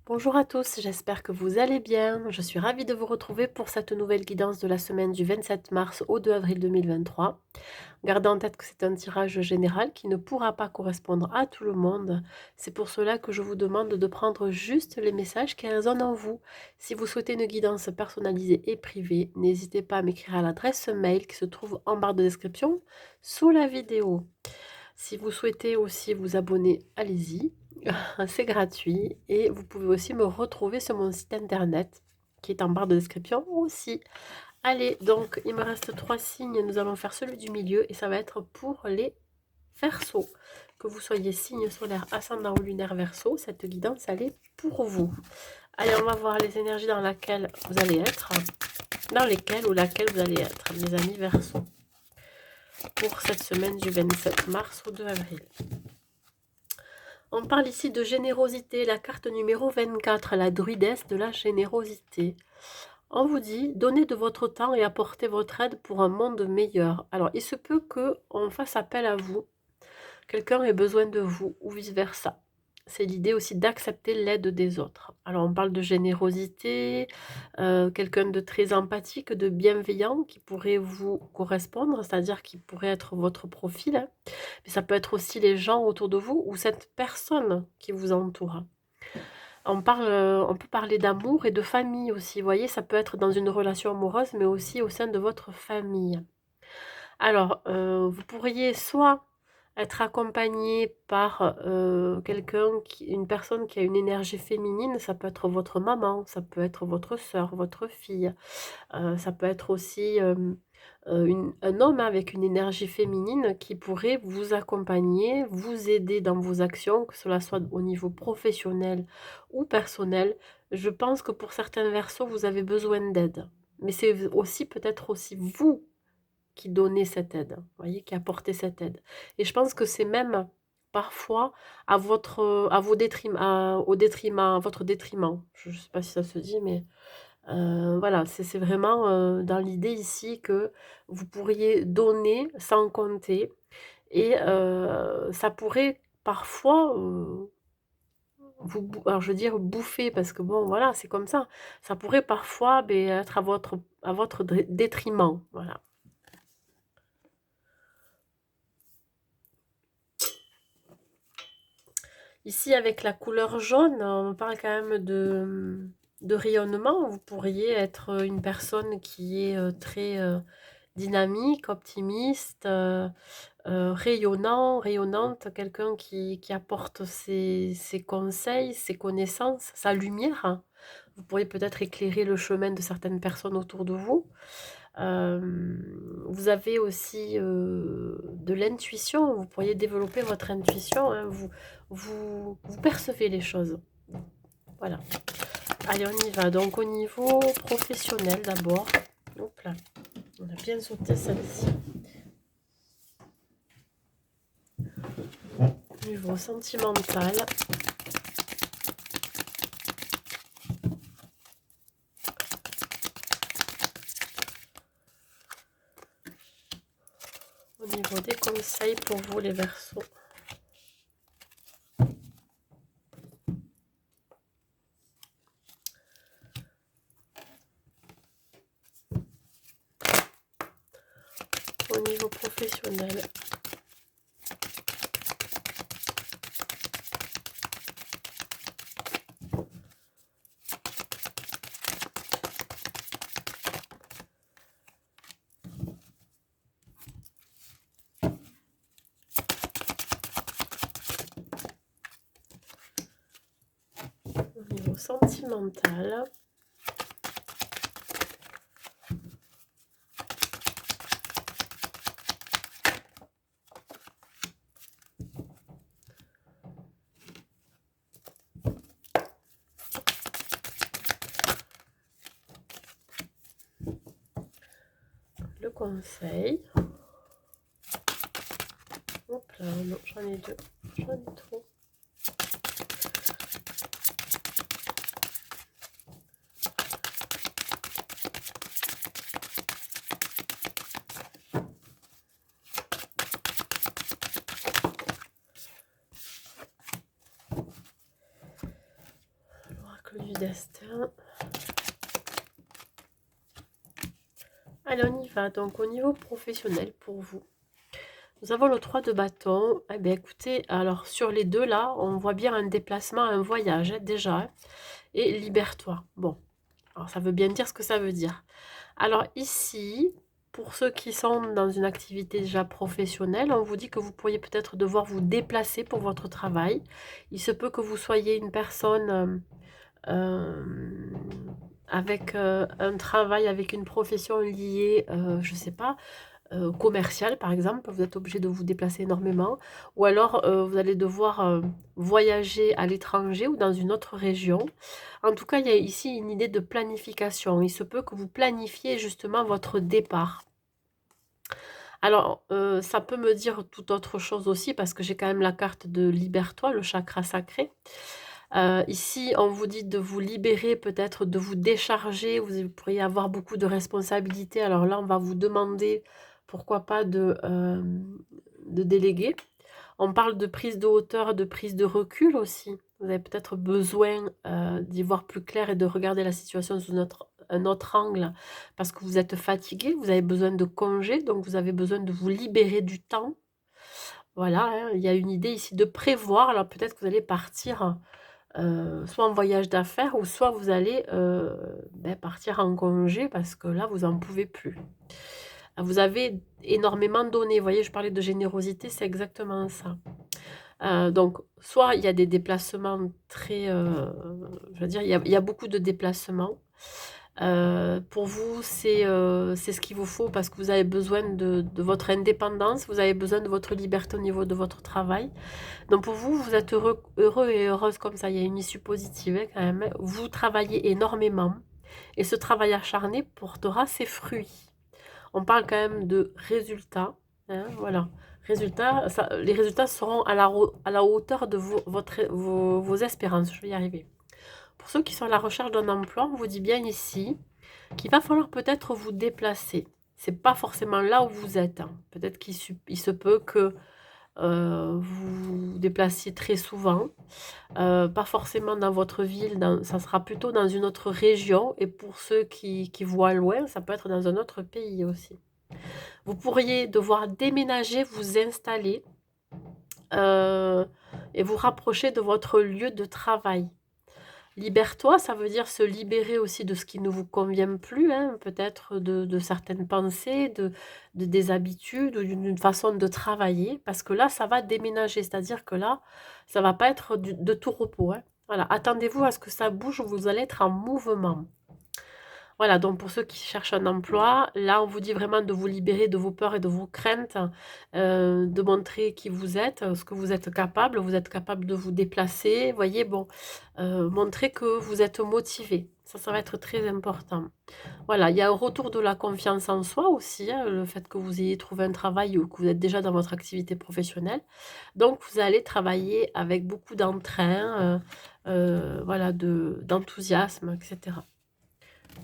Bonjour à tous, j'espère que vous allez bien. Je suis ravie de vous retrouver pour cette nouvelle guidance de la semaine du 27 mars au 2 avril 2023. Gardez en tête que c'est un tirage général qui ne pourra pas correspondre à tout le monde. C'est pour cela que je vous demande de prendre juste les messages qui résonnent en vous. Si vous souhaitez une guidance personnalisée et privée, n'hésitez pas à m'écrire à l'adresse mail qui se trouve en barre de description sous la vidéo. Si vous souhaitez aussi vous abonner, allez-y. C'est gratuit et vous pouvez aussi me retrouver sur mon site internet qui est en barre de description aussi. Allez, donc il me reste 3 signes. Nous allons faire celui du milieu et ça va être pour les Verseaux. Que vous soyez signe solaire, ascendant ou lunaire Verseau, cette guidance, elle est pour vous. Allez, on va voir les énergies dans lesquelles vous allez être, vous allez être, mes amis Verseau, pour cette semaine du 27 mars au 2 avril. On parle ici de générosité, la carte numéro 24, la druidesse de la générosité. On vous dit, donnez de votre temps et apportez votre aide pour un monde meilleur. Alors, il se peut qu'on fasse appel à vous, quelqu'un ait besoin de vous, ou vice-versa. C'est l'idée aussi d'accepter l'aide des autres. Alors, on parle de générosité, quelqu'un de très empathique, de bienveillant, qui pourrait vous correspondre, c'est-à-dire qui pourrait être votre profil, hein. Mais ça peut être aussi les gens autour de vous ou cette personne qui vous entoure. On peut parler d'amour et de famille aussi. Vous voyez, ça peut être dans une relation amoureuse, mais aussi au sein de votre famille. Alors, vous pourriez soit être accompagné par une personne qui a une énergie féminine, ça peut être votre maman, ça peut être votre sœur, votre fille, ça peut être aussi un homme avec une énergie féminine qui pourrait vous accompagner, vous aider dans vos actions, que cela soit au niveau professionnel ou personnel. Je pense que pour certains versos, vous avez besoin d'aide. Mais c'est aussi peut-être aussi vous qui donnez cette aide, vous voyez, qui apportez cette aide. Et je pense que c'est même parfois au détriment, à votre détriment. Je ne sais pas si ça se dit, mais voilà, c'est vraiment, dans l'idée ici que vous pourriez donner sans compter et ça pourrait parfois, alors je veux dire bouffer parce que bon voilà, c'est comme ça. Ça pourrait parfois, beh, être à votre détriment, voilà. Ici avec la couleur jaune, on parle quand même de rayonnement. Vous pourriez être une personne qui est, très, dynamique, optimiste, rayonnante, quelqu'un qui apporte ses conseils, ses connaissances, sa lumière, hein. Vous pourriez peut-être éclairer le chemin de certaines personnes autour de vous. Vous avez aussi, de l'intuition, vous pourriez développer votre intuition, hein, vous percevez les choses. Voilà. Allez, on y va. Donc au niveau professionnel d'abord. Hop là, on a bien sauté celle-ci. Niveau sentimental. Au niveau des conseils pour vous les Verseaux. Au niveau professionnel. Au niveau sentimental. Le conseil. Hop là, non, j'en ai deux. J'en ai trop. Alors l'oracle du destin. Allez, on y va. Donc, au niveau professionnel, pour vous, nous avons le 3 de bâton. Eh bien, écoutez, alors, sur les deux, là, on voit bien un déplacement, un voyage, hein, déjà. Hein, et libère-toi. Bon, alors, ça veut bien dire ce que ça veut dire. Alors, ici, pour ceux qui sont dans une activité déjà professionnelle, on vous dit que vous pourriez peut-être devoir vous déplacer pour votre travail. Il se peut que vous soyez une personne avec un travail, avec une profession liée, je ne sais pas, commerciale par exemple, vous êtes obligé de vous déplacer énormément, ou alors vous allez devoir voyager à l'étranger ou dans une autre région. En tout cas, il y a ici une idée de planification. Il se peut que vous planifiez justement votre départ. Alors, ça peut me dire tout autre chose aussi, parce que j'ai quand même la carte de Libère-toi, le chakra sacré. Ici, on vous dit de vous libérer, peut-être de vous décharger. Vous pourriez avoir beaucoup de responsabilités. Alors là, on va vous demander, pourquoi pas, de déléguer. On parle de prise de hauteur, de prise de recul aussi. Vous avez peut-être besoin d'y voir plus clair et de regarder la situation sous un autre angle parce que vous êtes fatigué, vous avez besoin de congé, donc vous avez besoin de vous libérer du temps. Voilà, hein, il y a une idée ici de prévoir. Alors peut-être que vous allez partir soit en voyage d'affaires ou soit vous allez partir en congé parce que là, vous n'en pouvez plus. Vous avez énormément donné. Vous voyez, je parlais de générosité, c'est exactement ça. Donc, soit il y a des déplacements très... je veux dire, il y a beaucoup de déplacements. Pour vous, c'est ce qu'il vous faut parce que vous avez besoin de votre indépendance, vous avez besoin de votre liberté au niveau de votre travail. Donc pour vous, vous êtes heureux et heureuse comme ça, il y a une issue positive hein, quand même. Vous travaillez énormément et ce travail acharné portera ses fruits. On parle quand même de résultats, hein, voilà. Les résultats seront à la hauteur de vos espérances, je vais y arriver. Pour ceux qui sont à la recherche d'un emploi, on vous dit bien ici qu'il va falloir peut-être vous déplacer. C'est pas forcément là où vous êtes. Hein. Peut-être qu'il se peut que vous vous déplaciez très souvent. Pas forcément dans votre ville, ça sera plutôt dans une autre région. Et pour ceux qui voient loin, ça peut être dans un autre pays aussi. Vous pourriez devoir déménager, vous installer et vous rapprocher de votre lieu de travail. Libère-toi, ça veut dire se libérer aussi de ce qui ne vous convient plus, hein, peut-être de certaines pensées, de des habitudes ou d'une façon de travailler, parce que là, ça va déménager, c'est-à-dire que là, ça va pas être de tout repos. Hein. Voilà, attendez-vous à ce que ça bouge, vous allez être en mouvement. Voilà, donc pour ceux qui cherchent un emploi, là, on vous dit vraiment de vous libérer de vos peurs et de vos craintes, de montrer qui vous êtes, ce que vous êtes capable de vous déplacer, vous voyez, bon, montrer que vous êtes motivé. Ça va être très important. Voilà, il y a un retour de la confiance en soi aussi, hein, le fait que vous ayez trouvé un travail ou que vous êtes déjà dans votre activité professionnelle. Donc, vous allez travailler avec beaucoup d'entrain, voilà, d'enthousiasme, etc.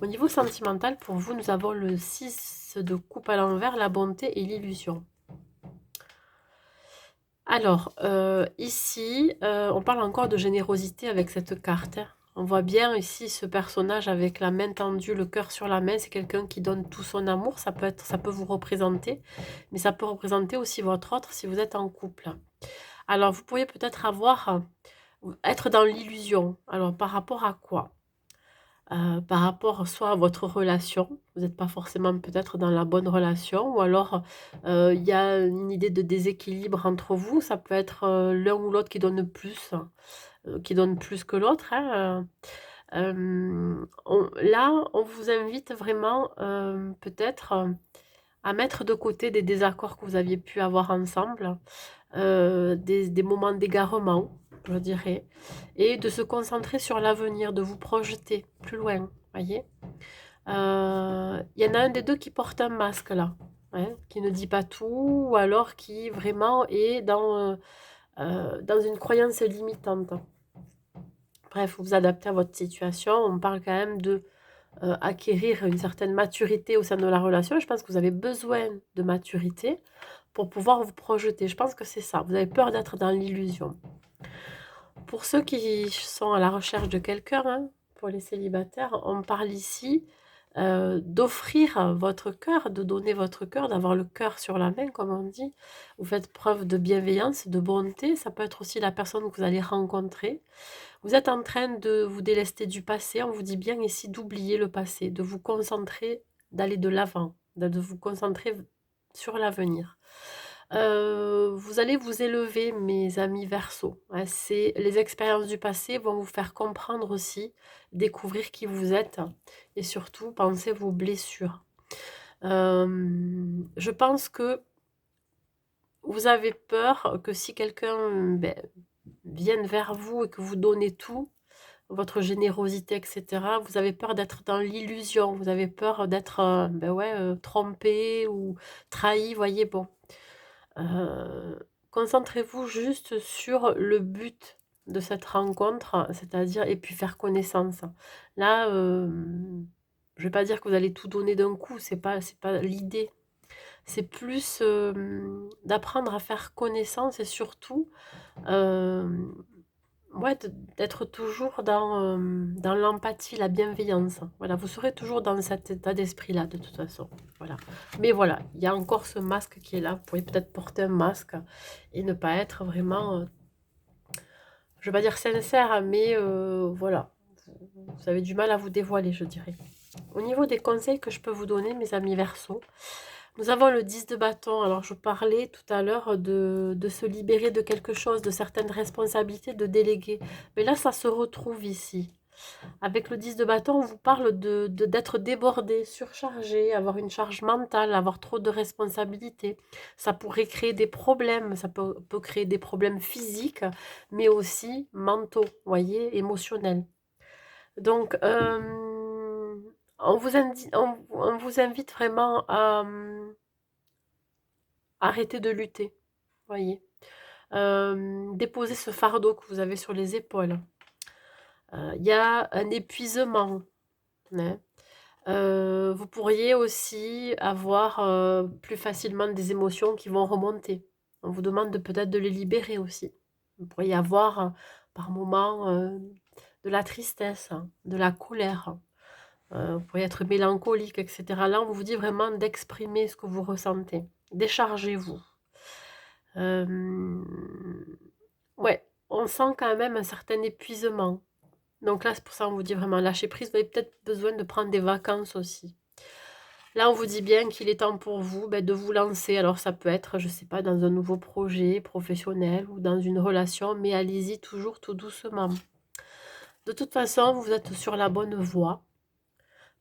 Au niveau sentimental, pour vous, nous avons le 6 de coupe à l'envers, la bonté et l'illusion. Alors, ici, on parle encore de générosité avec cette carte. Hein. On voit bien ici ce personnage avec la main tendue, le cœur sur la main. C'est quelqu'un qui donne tout son amour. Ça peut vous représenter, mais ça peut représenter aussi votre autre si vous êtes en couple. Alors, vous pourriez peut-être être dans l'illusion. Alors, par rapport à quoi? Par rapport soit à votre relation, vous n'êtes pas forcément peut-être dans la bonne relation ou alors, il y a une idée de déséquilibre entre vous. Ça peut être, l'un ou l'autre qui donne plus que l'autre, hein, on vous invite vraiment, peut-être, à mettre de côté des désaccords que vous aviez pu avoir ensemble, des moments d'égarement, je dirais, et de se concentrer sur l'avenir, de vous projeter plus loin, voyez? Il y en a un des 2 qui porte un masque là, hein, qui ne dit pas tout ou alors qui vraiment est dans une croyance limitante. Bref, vous vous adaptez à votre situation. On parle quand même de, acquérir une certaine maturité au sein de la relation. Je pense que vous avez besoin de maturité pour pouvoir vous projeter. Je pense que c'est ça. Vous avez peur d'être dans l'illusion. pour ceux qui sont à la recherche de quelqu'un, hein, pour les célibataires, on parle ici d'offrir votre cœur, de donner votre cœur, d'avoir le cœur sur la main, comme on dit. Vous faites preuve de bienveillance, de bonté. Ça peut être aussi la personne que vous allez rencontrer. Vous êtes en train de vous délester du passé. On vous dit bien ici d'oublier le passé, de vous concentrer, d'aller de l'avant, de vous concentrer sur l'avenir. Vous allez vous élever, mes amis Verseau. Hein, les expériences du passé vont vous faire comprendre aussi, découvrir qui vous êtes et surtout penser vos blessures. Je pense que vous avez peur que si quelqu'un vienne vers vous et que vous donnez tout, votre générosité, etc., vous avez peur d'être dans l'illusion, vous avez peur d'être trompé ou trahi, voyez, bon. Concentrez-vous juste sur le but de cette rencontre, c'est-à-dire, et puis faire connaissance. Là, je vais pas dire que vous allez tout donner d'un coup, c'est pas l'idée. C'est plus d'apprendre à faire connaissance et surtout ouais, d'être toujours dans l'empathie, la bienveillance. Voilà, vous serez toujours dans cet état d'esprit-là, de toute façon. Voilà. Mais voilà, il y a encore ce masque qui est là. Vous pourriez peut-être porter un masque et ne pas être vraiment, je ne vais pas dire sincère, mais voilà. Vous avez du mal à vous dévoiler, je dirais. Au niveau des conseils que je peux vous donner, mes amis Verseau, nous avons le 10 de bâton. Alors, je parlais tout à l'heure de se libérer de quelque chose, de certaines responsabilités, de déléguer. Mais là, ça se retrouve ici. Avec le 10 de bâton, on vous parle d'être débordé, surchargé, avoir une charge mentale, avoir trop de responsabilités. Ça pourrait créer des problèmes, ça peut créer des problèmes physiques, mais aussi mentaux, voyez, émotionnels. Donc, on vous invite vraiment à arrêter de lutter, voyez. Déposer ce fardeau que vous avez sur les épaules. Il y a un épuisement. Hein. Vous pourriez aussi avoir plus facilement des émotions qui vont remonter. On vous demande peut-être de les libérer aussi. Vous pourriez avoir par moments de la tristesse, de la colère. Vous pourriez être mélancolique, etc. Là, on vous dit vraiment d'exprimer ce que vous ressentez. Déchargez-vous. Ouais, on sent quand même un certain épuisement. Donc là, c'est pour ça qu'on vous dit vraiment lâcher prise. Vous avez peut-être besoin de prendre des vacances aussi. Là, on vous dit bien qu'il est temps pour vous de vous lancer. Alors, ça peut être, je ne sais pas, dans un nouveau projet professionnel ou dans une relation, mais allez-y toujours tout doucement. De toute façon, vous êtes sur la bonne voie.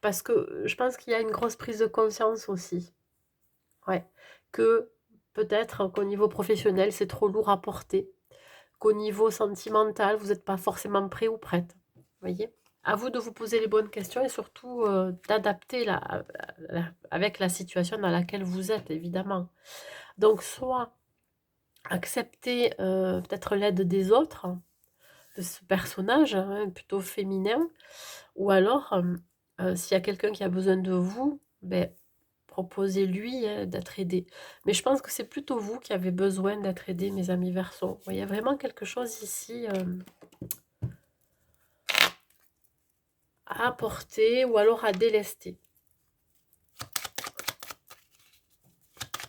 Parce que je pense qu'il y a une grosse prise de conscience aussi. Ouais. Que peut-être qu'au niveau professionnel, c'est trop lourd à porter. Qu'au niveau sentimental, vous n'êtes pas forcément prêt ou prête. Vous voyez? À vous de vous poser les bonnes questions et surtout d'adapter avec la situation dans laquelle vous êtes, évidemment. Donc, soit accepter peut-être l'aide des autres, de ce personnage hein, plutôt féminin, ou alors, s'il y a quelqu'un qui a besoin de vous, proposez-lui hein, d'être aidé. Mais je pense que c'est plutôt vous qui avez besoin d'être aidé, mes amis Verseaux. Il y a vraiment quelque chose ici à apporter ou alors à délester.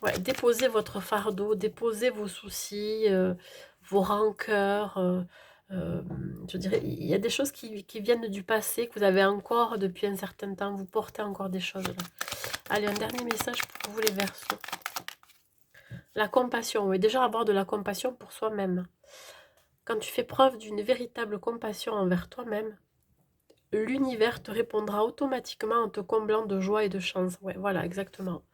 Ouais, déposez votre fardeau, déposez vos soucis, vos rancœurs. Je dirais, il y a des choses qui viennent du passé, que vous avez encore depuis un certain temps. Vous portez encore des choses là. Allez, un dernier message pour vous les Verseaux. La compassion, oui, déjà avoir de la compassion pour soi-même. Quand tu fais preuve d'une véritable compassion envers toi-même, l'univers te répondra automatiquement en te comblant de joie et de chance. Ouais, voilà, exactement.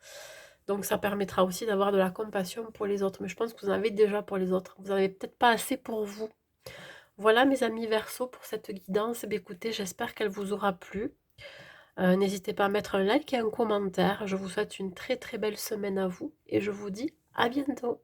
Donc ça permettra aussi d'avoir de la compassion pour les autres. Mais je pense que vous en avez déjà pour les autres. Vous n'en avez peut-être pas assez pour vous. Voilà mes amis Verseaux pour cette guidance. Écoutez, j'espère qu'elle vous aura plu. N'hésitez pas à mettre un like et un commentaire. Je vous souhaite une très très belle semaine à vous. Et je vous dis à bientôt.